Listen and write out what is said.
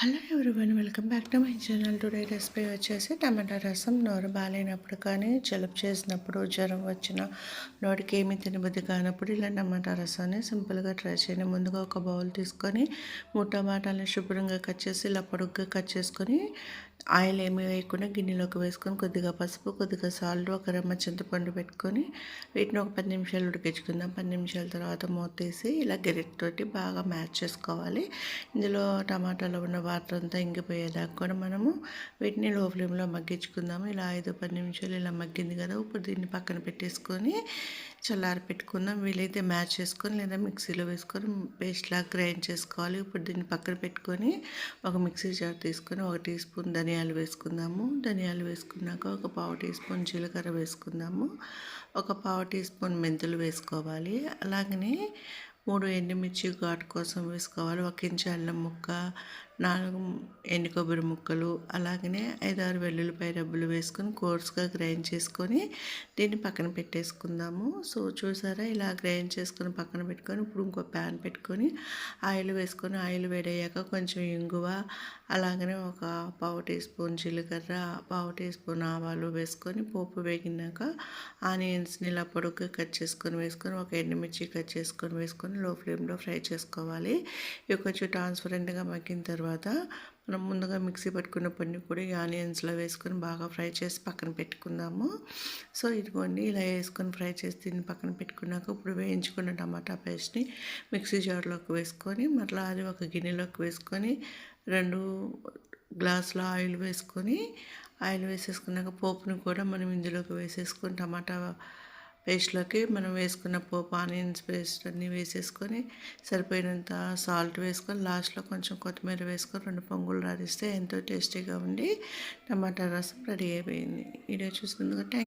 Hello everyone, welcome back to my channel. Today recipe వచ్చేసి టమాటా రసం. నోరు బాగాలేనప్పుడు కానీ, జలుబు చేసినప్పుడు, జ్వరం వచ్చిన, నోటికి ఏమి తినబుద్ధి కానప్పుడు ఇలా టమాటా రసాన్ని సింపుల్గా ట్రై చేయండి. ముందుగా ఒక బౌల్ తీసుకొని 3 టమాటాలను శుభ్రంగా కట్ చేసి ఇలా పొడుగ్గా కట్ చేసుకొని, ఆయిల్ ఏమీ వేయకుండా గిన్నెలోకి వేసుకొని కొద్దిగా పసుపు, కొద్దిగా సాల్ట్, ఒక రెమ్మ చింతపండు పెట్టుకొని వీటిని ఒక 10 నిమిషాలు ఉడికించుకుందాం. 10 నిమిషాల తర్వాత మూత తీసి ఇలా గరిటెతోటి బాగా మ్యాష్ చేసుకోవాలి. ఇందులో టమాటాలో ఉన్న వాటర్ అంతా ఇంకిపోయేదాకా కూడా మనము వీటిని లో ఫ్లేమ్లో మగ్గించుకుందాము. ఇలా 5-10 నిమిషాలు ఇలా మగ్గింది కదా, ఇప్పుడు దీన్ని పక్కన పెట్టేసుకొని చల్లారి పెట్టుకుందాం. వీలైతే మ్యాష్ చేసుకొని లేదా మిక్సీలో వేసుకొని పేస్ట్లా గ్రైండ్ చేసుకోవాలి. ఇప్పుడు దీన్ని పక్కన పెట్టుకొని ఒక మిక్సీ జార్ తీసుకొని 1 టీ స్పూన్ ధనియాలు వేసుకుందాము. ధనియాలు వేసుకున్నాక ఒక 1/2 టీ స్పూన్ జీలకర్ర వేసుకుందాము. ఒక 1/2 టీ స్పూన్ మెంతులు వేసుకోవాలి. అలాగనే 3 ఎండుమిర్చి ఘాటు కోసం వేసుకోవాలి. 1 ఇంచు అల్లం ముక్క, 4 ఎండు కొబ్బరి ముక్కలు, అలాగనే 5-6 వెల్లుల్లిపాయ రబ్బలు వేసుకొని కోర్స్గా గ్రైండ్ చేసుకొని దీన్ని పక్కన పెట్టేసుకుందాము. సో చూసారా, ఇలా గ్రైండ్ చేసుకొని పక్కన పెట్టుకొని ఇప్పుడు ఇంకో ప్యాన్ పెట్టుకొని ఆయిల్ వేసుకొని, ఆయిల్ వేడయ్యాక కొంచెం ఇంగువ, అలాగనే ఒక 1/2 టీ స్పూన్ జీలకర్ర, 1/2 టీ స్పూన్ ఆవాలు వేసుకొని పోపు వేగినాక ఆనియన్స్ని ఇలా పొడుగ్గా కట్ చేసుకొని వేసుకొని, ఒక ఎండుమిర్చి కట్ చేసుకొని వేసుకొని లో ఫ్లేమ్లో ఫ్రై చేసుకోవాలి. ఇవి కొంచెం ట్రాన్స్పరెంట్గా మగ్గిన తర్వాత మనం ముందుగా మిక్సీ పట్టుకున్న పొడిని కూడా ఈ ఆనియన్స్లో వేసుకొని బాగా ఫ్రై చేసి పక్కన పెట్టుకుందాము. సో ఇదిగోండి, ఇలా వేసుకొని ఫ్రై చేసి దీన్ని పక్కన పెట్టుకున్నాక ఇప్పుడు వేయించుకున్న టమాటా పేస్ట్ని మిక్సీ జార్లోకి వేసుకొని మరలా అది ఒక గిన్నెలోకి వేసుకొని 2 గ్లాసుల ఆయిల్ వేసుకొని, ఆయిల్ వేసేసుకున్నాక పోపుని కూడా మనం ఇందులోకి వేసేసుకొని టమాటా పేస్ట్లోకి మనం వేసుకున్న పోపు ఆనియన్స్ పేస్ట్ అన్నీ వేసేసుకొని సరిపోయినంత సాల్ట్ వేసుకొని లాస్ట్లో కొంచెం కొత్తిమీర వేసుకొని 2 పొంగులు రారిస్తే ఎంతో టేస్టీగా ఉండి టమాటా రసం రెడీ అయిపోయింది. వీడియో చూసినందుకు